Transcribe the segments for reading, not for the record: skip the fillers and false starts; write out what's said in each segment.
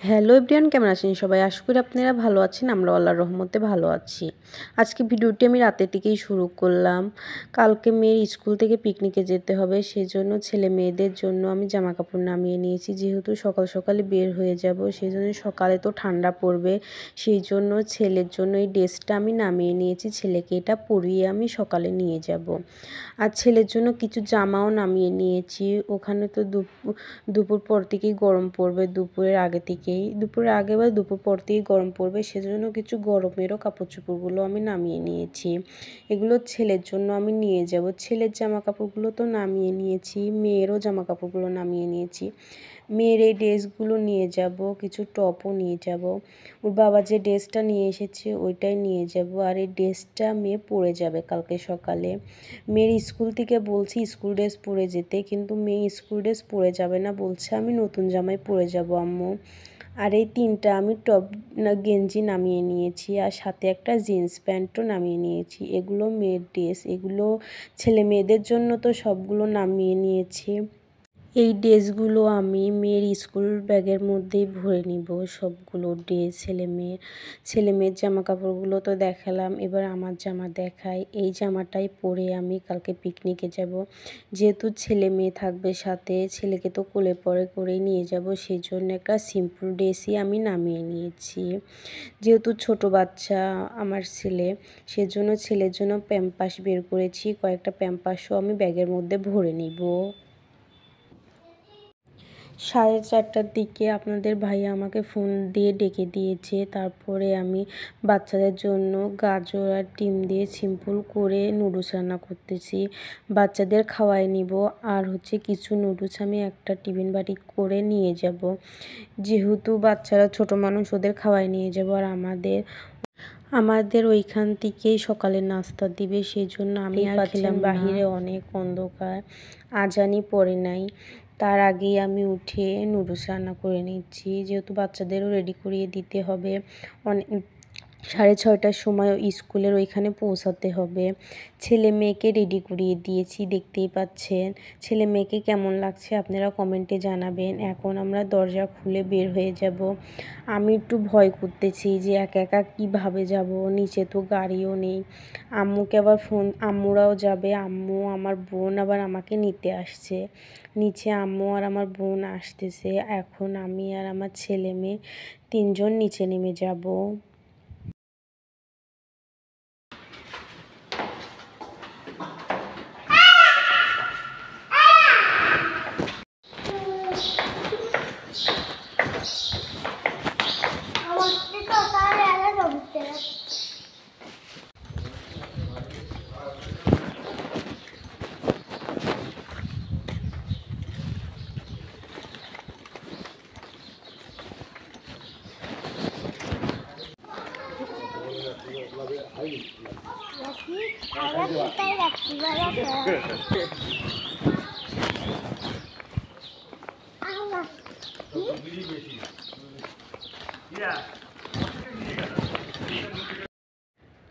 Hello everyone, কেমন আছেন সবাই? আশা করি আপনারা ভালো আছেন। আমরা আল্লাহর রহমতে ভালো আছি। আজকে ভিডিওটি আমি রাতের দিকেই শুরু করলাম। কালকে মেয়ের স্কুল থেকে পিকনিকে যেতে হবে, সেজন্য ছেলে মেয়েদের জন্য আমি জামা কাপড় নামিয়ে নিয়েছি। যেহেতু সকাল সকালে বের হয়ে যাব, সেই জন্য সকালে তো ঠান্ডা পড়বে, সেই জন্য ছেলের জন্য এই ড্রেসটা আমি নামিয়ে নিয়েছি। ছেলেকে এটা পরিয়ে আমি সকালে নিয়ে যাব। আর ছেলের জন্য কিছু জামাও নামিয়ে নিয়েছি। ওখানে তো দুপুর পর থেকেই গরম পড়বে, দুপুরের আগে বা দুপুর পর থেকেই গরম পড়বে, সেজন্য কিছু গরমেরও কাপড় চোপড়গুলো আমি নামিয়ে নিয়েছি। এগুলো ছেলের জন্য আমি নিয়ে যাব। ছেলের জামা কাপড়গুলো তো নামিয়ে নিয়েছি, মেয়েরও জামা কাপড়গুলো নামিয়ে নিয়েছি। মেয়ের এই ড্রেসগুলো নিয়ে যাব, কিছু টপও নিয়ে যাব। ওর বাবা যে ড্রেসটা নিয়ে এসেছে ওইটাই নিয়ে যাব। আর এই ড্রেসটা মেয়ে পরে যাবে কালকে সকালে। মেয়ের স্কুল থেকে বলছি স্কুল ড্রেস পরে যেতে, কিন্তু মেয়ে স্কুল ড্রেস পরে যাবে না, বলছে আমি নতুন জামাই পরে যাব আম্মু। আর এই তিনটা আমি গেঞ্জি নামিয়ে নিয়েছি, আর সাথে একটা জিন্স প্যান্টও নামিয়ে নিয়েছি। এগুলো মেয়ের ড্রেস, এগুলো ছেলে মেয়েদের জন্য তো সবগুলো নামিয়ে নিয়েছি। এই ড্রেসগুলো আমি মেয়ের স্কুল ব্যাগের মধ্যেই ভরে নিব, সবগুলো ড্রেস ছেলে মেয়ের জামা কাপড়গুলো তো দেখালাম। এবার আমার জামা দেখাই। এই জামাটাই পরে আমি কালকে পিকনিকে যাব। যেহেতু ছেলে মেয়ে থাকবে সাথে, ছেলেকে তো কোলে পরে করেই নিয়ে যাব, সেই জন্য একটা সিম্পল ড্রেসই আমি নামিয়ে নিয়েছি। যেহেতু ছোট বাচ্চা আমার ছেলে, সেজন্য ছেলের জন্য প্যাম্পাস বের করেছি। কয়েকটা প্যাম্পাসও আমি ব্যাগের মধ্যে ভরে নিব। 4:30টার দিকে আপনাদের ভাইয়া আমাকে ফোন দিয়ে ডেকে দিয়েছে। তারপরে আমি বাচ্চাদের জন্য গাজর আর ডিম দিয়ে সিম্পল করে নুডলস রান্না করতেছি। বাচ্চাদের খাওয়াই নিব। আর কিছু নুডলস আমি একটা টিফিন বাটি করে নিয়ে যাব। যেহেতু বাচ্চারা ছোট মানুষ, ওদের খাওয়াই নিয়ে যাব। আর আমাদের ওইখান থেকেই সকালের নাস্তা দিবে, সেই জন্য আমি আর খেলাম। বাহিরে অনেক অন্ধকার, আজানই পড়ে নাই, তার আগেই আমি উঠে নুডলস রান্না করে নিচ্ছি। যেহেতু বাচ্চাদেরও রেডি করিয়ে দিতে হবে, অনেক 6:30টার সময় স্কুলের ওইখানে পৌঁছাতে হবে। ছেলে মেয়েকে রেডি করিয়ে দিয়েছি, দেখতেই পাচ্ছেন। ছেলে মেয়েকে কেমন লাগছে আপনারা কমেন্টে জানাবেন। এখন আমরা দরজা খুলে বের হয়ে যাব। আমি একটু ভয় করতেছি যে একা একা কীভাবে যাব, নিচে তো গাড়িও নেই। আম্মুকে আবার ফোন, আম্মুরাও যাবে, আম্মু আমার বোন আবার আমাকে নিতে আসছে। নিচে আম্মু আর আমার বোন আসতেছে। এখন আমি আর আমার ছেলে মেয়ে 3জন নিচে নেমে যাব।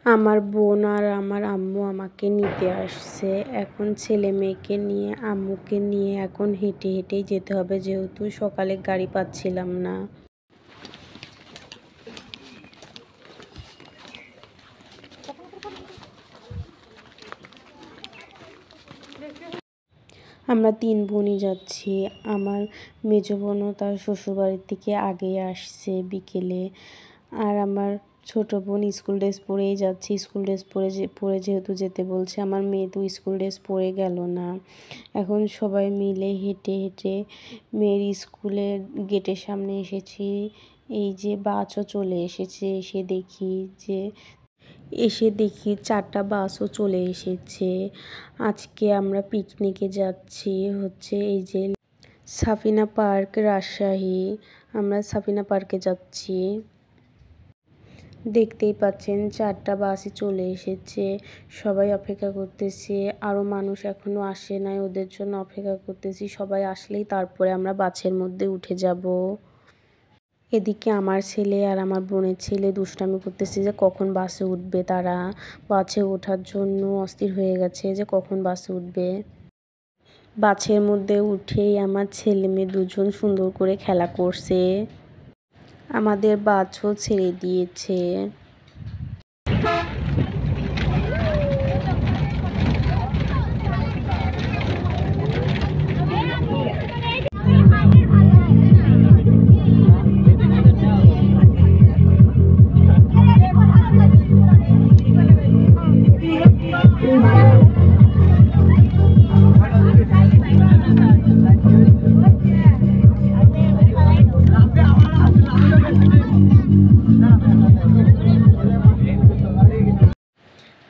আমার বোন আর আমার আম্মু আমাকে নিতে আসছে। এখন ছেলে মেয়েকে নিয়ে, আম্মুকে নিয়ে এখন হেঁটে হেঁটেই যেতে হবে, যেহেতু সকালে গাড়ি পাচ্ছিলাম না। আমরা 3 বোনই যাচ্ছি। আমার মেজো বোনও তার শ্বশুরবাড়ির থেকে আগেই আসছে বিকেলে। আর আমার ছোট বোন স্কুল ড্রেস পরেই যাচ্ছে। স্কুল ড্রেস পরে যেহেতু যেতে বলছে, আমার মেয়ে তো স্কুল ড্রেস পরে গেল না। এখন সবাই মিলে হেঁটে হেঁটে মেয়ের স্কুলের গেটের সামনে এসেছি। এই যে বাসও চলে এসেছে। এসে দেখি 4টা বাসও চলে এসেছে। আজকে আমরা পিকনিকে যাচ্ছি এই যে সাফিনা পার্ক, রাজশাহী। আমরা সাফিনা পার্কে যাচ্ছি। দেখতেই পাচ্ছেন 4টা বাসই চলে এসেছে। সবাই অপেক্ষা করতেছে, আরও মানুষ এখনও আসে নাই, ওদের জন্য অপেক্ষা করতেছি। সবাই আসলেই তারপরে আমরা বাসের মধ্যে উঠে যাব। এদিকে আমার ছেলে আর আমার বোনের ছেলে দুষ্টামি করতেছে যে কখন বাসে উঠবে। তারা বাসে ওঠার জন্য অস্থির হয়ে গেছে যে কখন বাসে উঠবে। বাসের মধ্যে উঠেই আমার ছেলে মেয়ে দুজন সুন্দর করে খেলা করছে। আমাদের বাসও ছেড়ে দিয়েছে।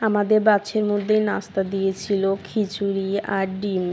আমাদের বাসের মধ্যে নাস্তা দিয়েছিল খিচুড়ি আর ডিম।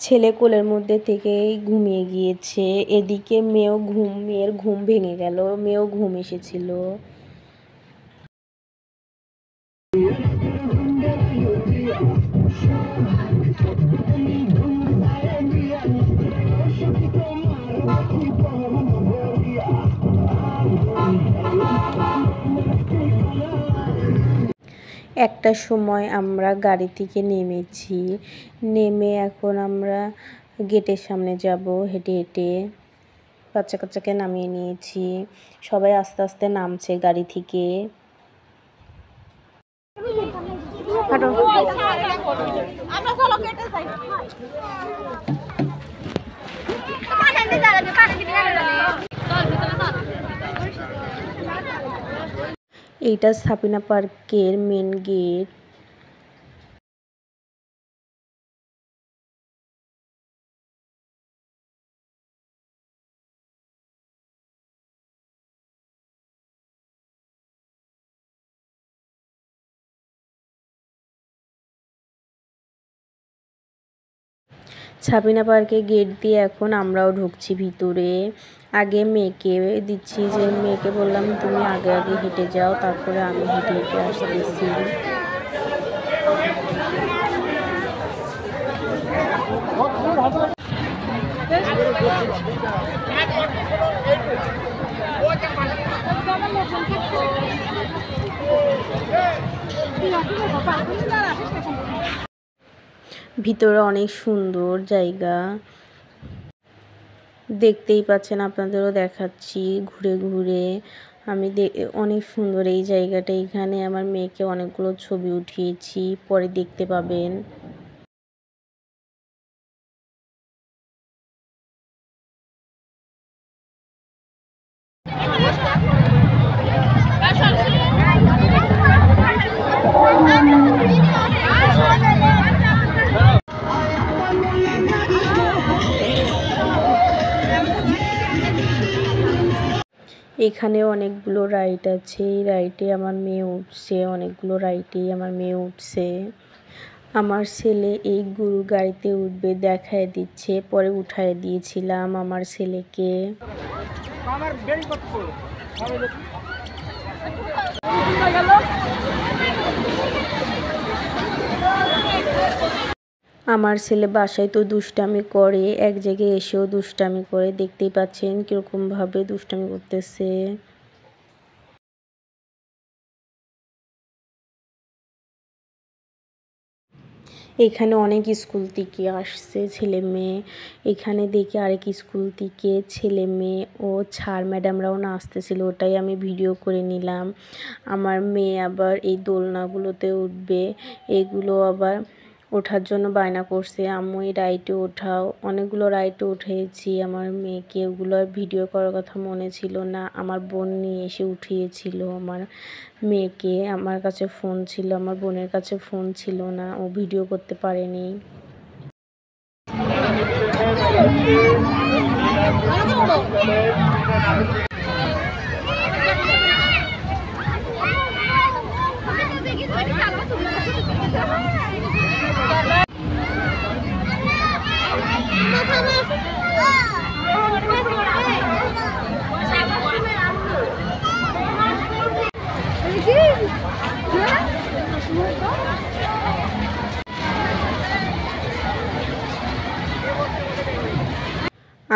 ছেলে কোলের মধ্যে থেকেই ঘুমিয়ে গিয়েছে। এদিকে মেয়ের ঘুম ভেঙে গেল, মেয়েও ঘুম এসেছিল। একটা সময় আমরা গাড়ি থেকে নেমেছি, নেমে এখন আমরা গেটের সামনে যাব হেঁটে হেঁটে। বাচ্চা কাচ্চাকে নামিয়ে নিয়েছি, সবাই আস্তে আস্তে নামছে গাড়ি থেকে। এইটা সাবিনা পার্কের মেন গেট। সাবিনা পার্কে গেট দিয়ে এখন আমরাও ঢুকছি ভিতরে। আগে মেয়েকে দিচ্ছি, যে মেয়েকে বললাম তুমি আগে আগে হেঁটে যাও, তারপরে আমি হেঁটে হেঁটে আসতেছি। ভিতরে অনেক সুন্দর জায়গা, দেখতেই পাচ্ছেন, আপনাদেরও দেখাচ্ছি ঘুরে ঘুরে। অনেক সুন্দর এই জায়গাটা। এখানে আমার মেয়েকে অনেকগুলো ছবি উঠিয়েছি, পরে দেখতে পাবেন। এখানে অনেকগুলো রাইড আছে, এই রাইডে আমার মেয়ে উঠছে, অনেকগুলো রাইডেই আমার মেয়ে উঠছে। আমার ছেলে এই গরুর গাড়িতে উঠবে দেখায় দিচ্ছে, পরে উঠায় দিয়েছিলাম আমার ছেলেকে। আমার ছেলে বাসায় তো দুষ্টামি করে, এক জায়গায় এসেও দুষ্টামি করে, দেখতেই পাচ্ছেন কিরকম ভাবে দুষ্টামি করতেছে। এখানে অনেক স্কুল থেকে আসছে ছেলে মেয়ে। এখানে দেখি আরেক স্কুল থেকে ছেলে মেয়ে ও স্যার ম্যাডামরাও নাচতেছিল, ওটাই আমি ভিডিও করে নিলাম। আমার মেয়ে আবার এই দোলনাগুলোতে উঠবে, এগুলো আবার ওঠার জন্য বায়না করছে, আম্মু এই রাইডে ওঠাও। অনেকগুলো রাইডে উঠিয়েছি আমার মেয়েকে, ওগুলো আর ভিডিও করার কথা মনে ছিল না। আমার বোন নিয়ে এসে উঠিয়েছিল আমার মেয়েকে, আমার কাছে ফোন ছিল, আমার বোনের কাছে ফোন ছিল না, ও ভিডিও করতে পারেনি।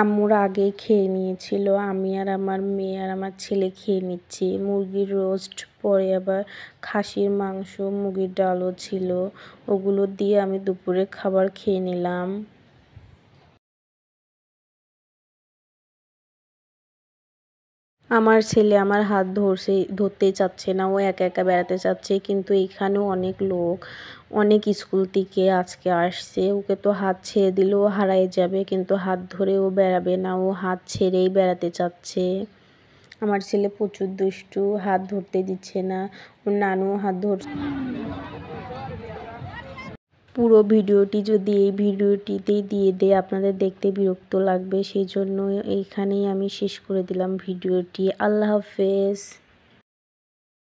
আম্মুরা আগেই খেয়ে নিয়েছিল, আমি আর আমার মেয়ে আর আমার ছেলে খেয়ে নিচ্ছি। মুরগির রোস্ট, পরে আবার খাসির মাংস, মুগের ডালও ছিল, ওগুলো দিয়ে আমি দুপুরে খাবার খেয়ে নিলাম। আমার ছেলে আমার হাত ধরতেই চাচ্ছে না, ও একা একা বেড়াতে চাচ্ছে, কিন্তু এখানেও অনেক লোক, অনেক স্কুল থেকে আজকে আসছে। ওকে তো হাত ছেড়ে দিলেও হারাই যাবে, কিন্তু হাত ধরে ও বেড়াবে না, ও হাত ছেড়েই বেড়াতে চাচ্ছে। আমার ছেলে প্রচুর দুষ্টু, হাত ধরতে দিচ্ছে না, ওর নানুও হাত ধরছে। পুরো ভিডিওটি যদি এই ভিডিওটিতেই দিয়ে দেয় আপনাদের দেখতে বিরক্ত লাগবে, সেই জন্য এইখানেই আমি শেষ করে দিলাম ভিডিওটি। আল্লাহ হাফেজ।